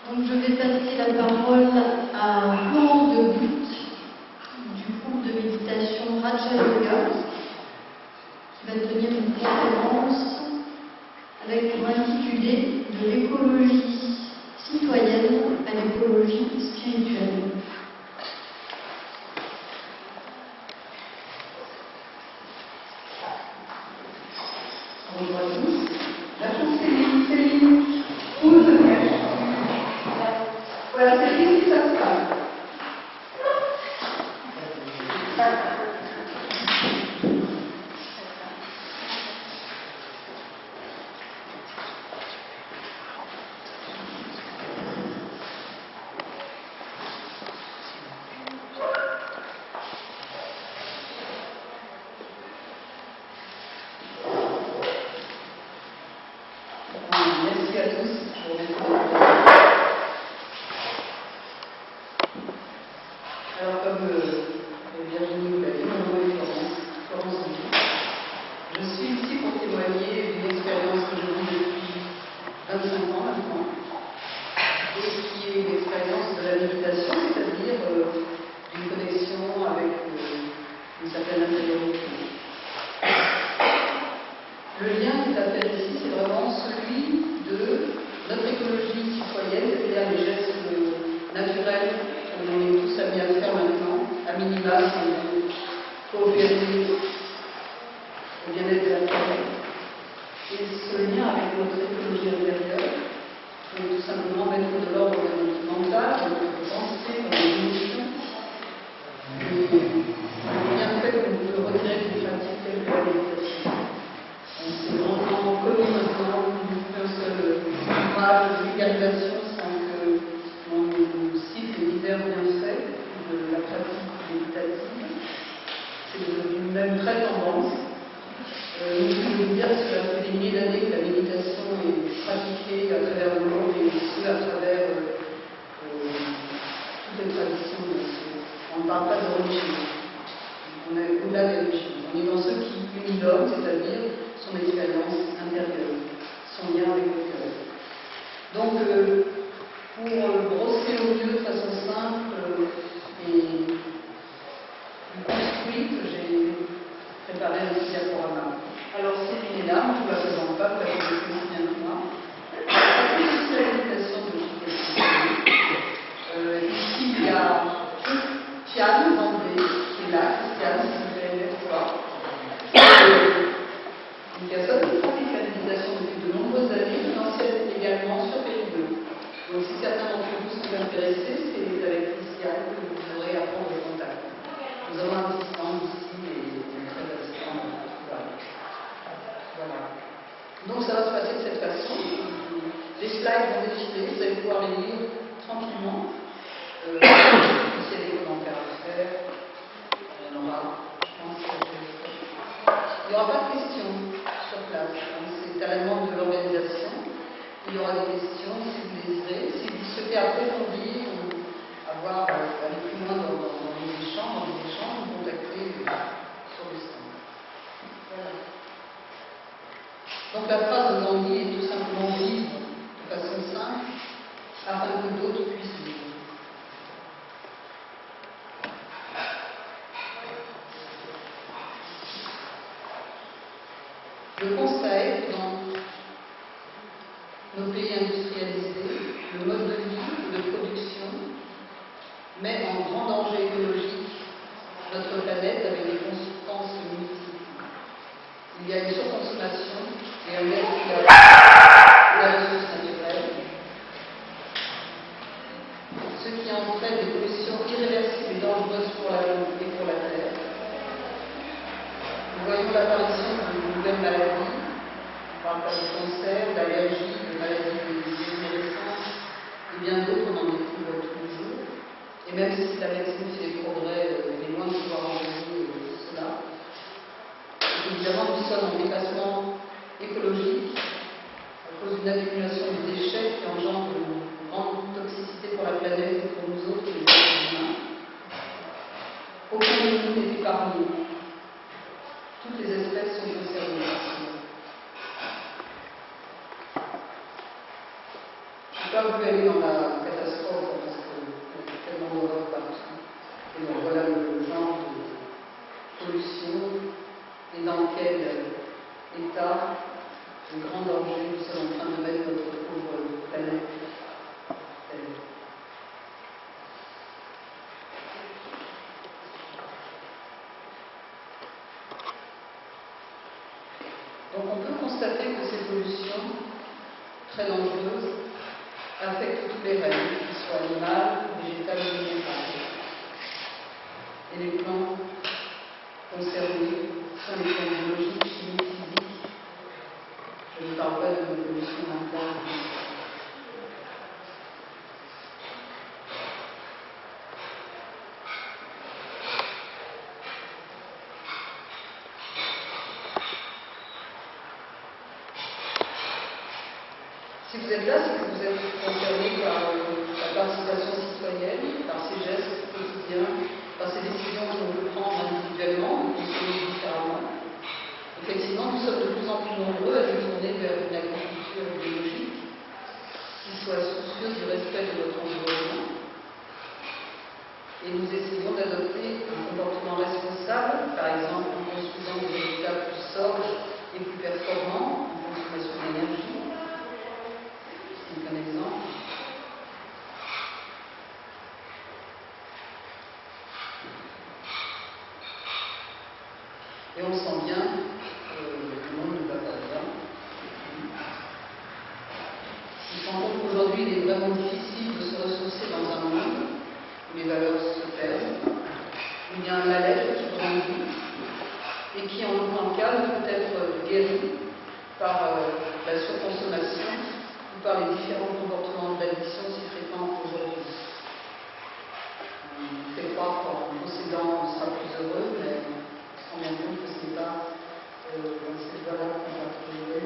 Donc je vais passer la parole à Florence de Bout du groupe de méditation Raja Yoga qui va tenir une conférence avec pour intitulé de l'écologie citoyenne à l'écologie spirituelle. Bonjour à tous. La chose Céline, où nous sommes. Voilà, c'est ici que ça se passe. Merci à tous. Je vous remercie. Alors, comme Virginie vous l'a dit, mon nom est Florence Guy. Je suis ici pour témoigner d'une expérience que je vis depuis 25 ans maintenant, et qui est une expérience de la méditation, c'est-à-dire une connexion avec une certaine intériorité. Le lien qui s'appelle ici, c'est vraiment celui de notre écologie citoyenne, c'est-à-dire les gestes naturels qu'on est tous amenés à faire maintenant, à minima, pour coopérer au bien-être de la planète. Et ce lien avec notre écologie intérieure, donc tout simplement mettre de l'ordre dans notre mental, dans notre pensée, dans nos émotions, le bienfait qu'on peut retirer d'une pratique telle que la méditation. C'est vraiment connu maintenant, un seul ouvrage de vulgarisation sans qu'on nous cite les divers bienfaits de la pratique méditative. C'est devenu même très tendance. Je peux vous dire que cela fait des milliers d'années que la méditation est pratiquée à travers le monde et ce à travers toutes les traditions. On ne parle pas de religion. On est au-delà des religions. On est dans ce qui unit l'homme, c'est-à-dire son expérience intérieure, son lien avec le cœur. Donc, pour brosser au mieux de façon simple et plus construite, j'ai préparé un petit diaporama. Alors, Céline est là, je ne vous la présente pas, vous la connaissez aussi bien que moi. C'est la méditation de ici, il y a Christiane Vendée qui est là. Christiane, si vous voulez mettre toi. Une personne qui pratique la méditation depuis de nombreuses années, une ancienne également sur Pays Bleu. Donc si certains d'entre vous sont intéressés, c'est avec Christiane que vous aurez à prendre contact. Nous avons un petit stand ici et une très belle stand. Voilà. Donc ça va se passer de cette façon. Les slides vont défiler, vous allez pouvoir les lire tranquillement. S'il y a des commentaires à faire, il y en aura, je pense. Il n'y aura pas de questions sur place. C'est à la demande de l'organisation. Il y aura des questions si vous désirez. Si vous souhaitez approfondir ou aller plus loin dans les échanges, vous contactez sur le stand. Voilà. Donc la phrase de Gandhi est tout simplement vivre de façon simple afin que d'autres puissent vivre. Le constat est que dans nos pays industrialisés, le mode de vie ou de production met en grand danger écologique notre planète avec des conséquences multiples. Il y a une surconsommation et un gaspillage de la ressource naturelle. Et même si la médecine fait des progrès, il est loin de pouvoir enlever cela. Évidemment, nous sommes en dépassement écologique à cause d'une accumulation de déchets qui engendre une grande toxicité pour la planète et pour nous autres, les êtres humains. Aucun de nous n'est épargné. Toutes les espèces sont concernées par cela. Je n'ai pas voulu aller dans la catastrophe parce qu'il y a tellement d'horreur partout. Et donc voilà le genre de pollution et dans quel état de grand danger nous sommes en train de mettre notre pauvre planète. Donc on peut constater que ces pollutions très dangereuses affectent tous les règnes, qu'ils soient animales, végétales ou minérales. Et les plans concernés sont les plans biologiques, chimiques, physiques. Je ne parle pas de la pollution mentale. Si vous êtes là, c'est que vous êtes concerné par la participation citoyenne, par ces gestes quotidiens, par ces décisions qu'on peut prendre individuellement, de consommer différemment. Effectivement, nous sommes de plus en plus nombreux à nous tourner vers une agriculture biologique qui soit soucieuse du respect de notre environnement. Et nous essayons d'adopter un comportement responsable, par exemple en construisant des habitats plus sobres et plus performants en consommation d'énergie. C'est un exemple. Et on sent bien que le monde ne va pas bien. Il se rend compte qu'aujourd'hui, il est vraiment difficile de se ressourcer dans un monde où les valeurs se perdent, où il y a un mal-être qui grandit et qui, en aucun cas, ne peut être guéri par la surconsommation ou par les différents comportements d'addiction si fréquents aujourd'hui. On fait croire qu'en possédant, on sera plus heureux, mais on se rend bien compte que ce n'est pas dans cette voie-là qu'on va trouver.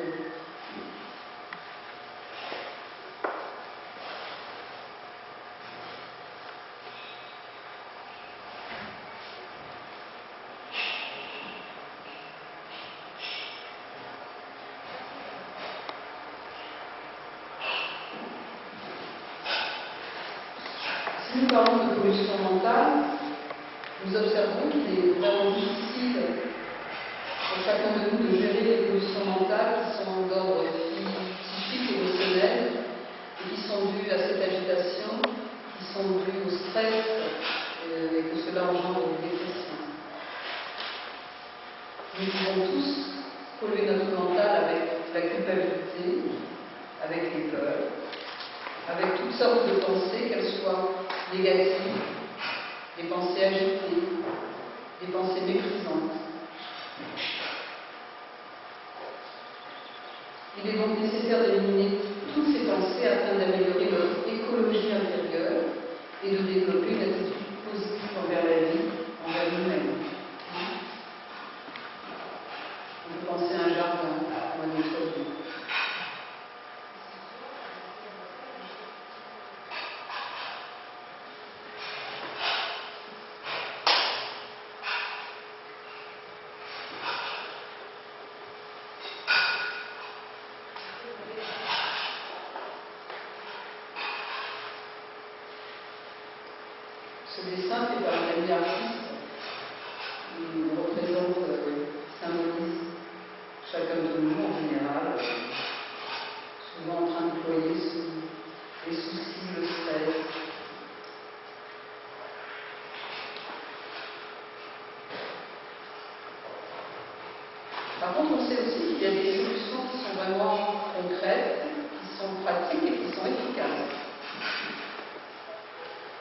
Si nous parlons de pollution mentale, nous observons qu'il est vraiment difficile pour chacun de nous de gérer les pollutions mentales qui sont d'ordre psychique, émotionnel, et qui sont dues à cette agitation, qui sont dues au stress, et que cela engendre une dépression. Nous pouvons tous polluer notre mental avec la culpabilité, avec les peurs, avec toutes sortes de pensées, qu'elles soient négatives, des pensées agitées, des pensées méprisantes. Il est donc nécessaire d'éliminer toutes ces pensées afin d'améliorer notre écologie intérieure et de développer une attitude positive envers la vie, envers nous-mêmes. On peut penser à un jardin ou à notre vie. Ce dessin fait par un ami artiste, il représente, symbolise chacun de nous en général, souvent en train de ployer sous les soucis, le stress. Par contre, on sait aussi qu'il y a des solutions qui sont vraiment concrètes, qui sont pratiques et qui sont efficaces.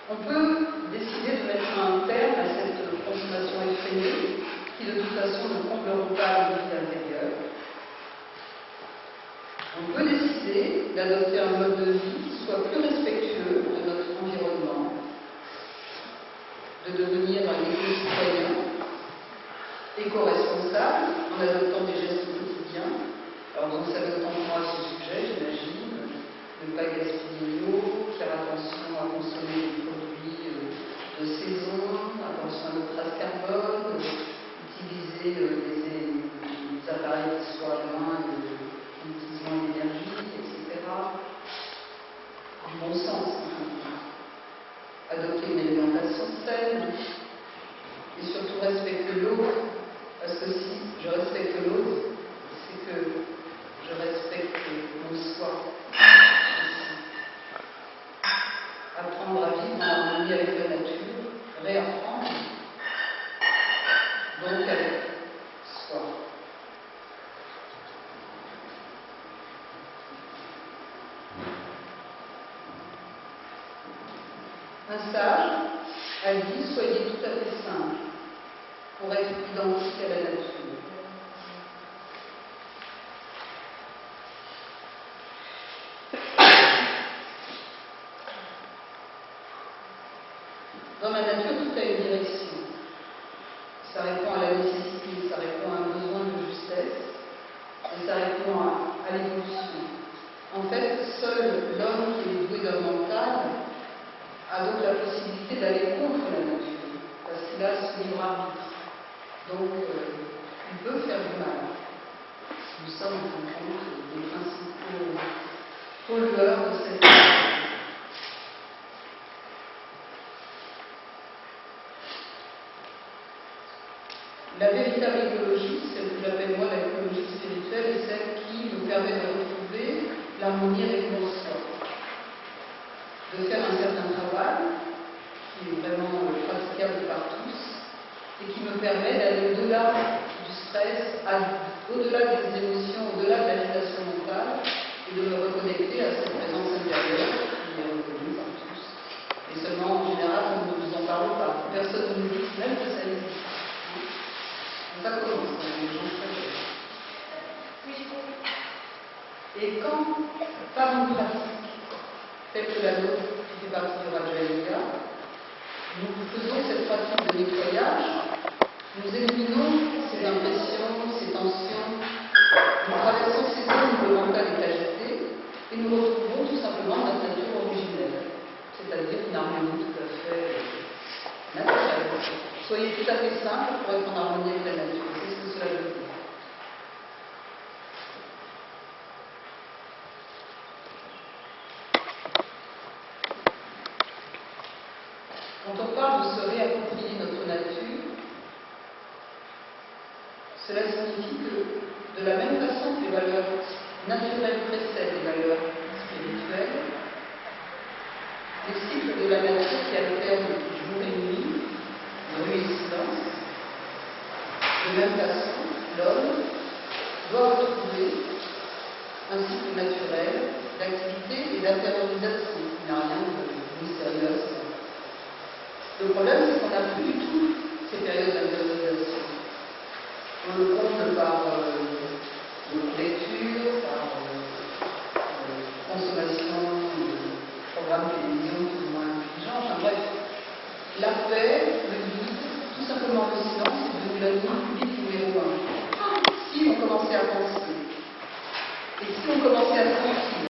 On peut décider de mettre un terme à cette consommation effrénée qui de toute façon ne combleront pas le vide intérieur. On peut décider d'adopter un mode de vie qui soit plus respectueux de notre environnement de devenir un éco-citoyen, éco-responsable, en adoptant des gestes quotidiens. Alors vous savez autant que moi ce sujet, j'imagine, ne pas gaspiller l'eau, faire attention à consommer des produits de saison, attention à notre trace carbone, utiliser des appareils qui soient loin utilisant l'énergie, etc. Du bon sens. Adopter une alimentation saine et surtout respecter l'autre, parce que si je respecte l'autre, c'est que je respecte mon soi aussi. Apprendre à vivre en harmonie avec la nature, réapprendre, donc avec soi. Un sage a dit: soyez tout à fait simple pour être identique à la nature. Dans la nature, tout a une direction. Ça répond à la nécessité, ça répond à un besoin de justesse, et ça répond à l'évolution. En fait, seul l'homme qui est doué d'un mental a donc la possibilité d'aller contre la nature, parce qu'il a ce libre arbitre. Donc, il peut faire du mal. Nous sommes en fin de compte des principaux pollueurs de cette nature. La véritable écologie, celle que j'appelle moi l'écologie spirituelle, est celle qui nous permet de retrouver l'harmonie avec mon soi, de faire un certain travail qui est vraiment praticable par tous et qui me permet d'aller au-delà du stress, au-delà des émotions, au-delà de l'agitation mentale et de me reconnecter à cette présence intérieure qui est reconnue par tous. Et seulement, en général, on ne nous en parle pas. Personne ne nous dit même que ça existe. Ça commence, les gens très jeunes. Et quand, par une pratique telle que la nôtre, qui fait partie du Raja Yoga, nous faisons cette pratique de nettoyage, nous éliminons ces impressions, ces tensions, nous traversons ces zones où le mental est agité et nous retrouvons tout simplement notre nature originelle, c'est-à-dire une harmonie tout à fait naturelle. Soyez tout à fait simple pour être en harmonie avec la nature. C'est ce que cela veut dire. Quand on parle de se réapproprier notre nature, cela signifie que, de la même façon que les valeurs naturelles précèdent les valeurs spirituelles, les cycles de la nature qui alternent jour et nuit, bruit et silence, de même façon, l'homme doit retrouver un cycle naturel d'activité et d'intériorisation. Il n'y a rien de mystérieux. Le problème, c'est qu'on n'a plus du tout ces périodes d'intériorisation. On le compte par lecture, par consommation de programmes de télévision plus ou moins intelligents. Enfin bref, la paix, le vide, tout simplement le silence est devenu la vie publique numéro 1. Si on commençait à penser, et si on commençait à sentir,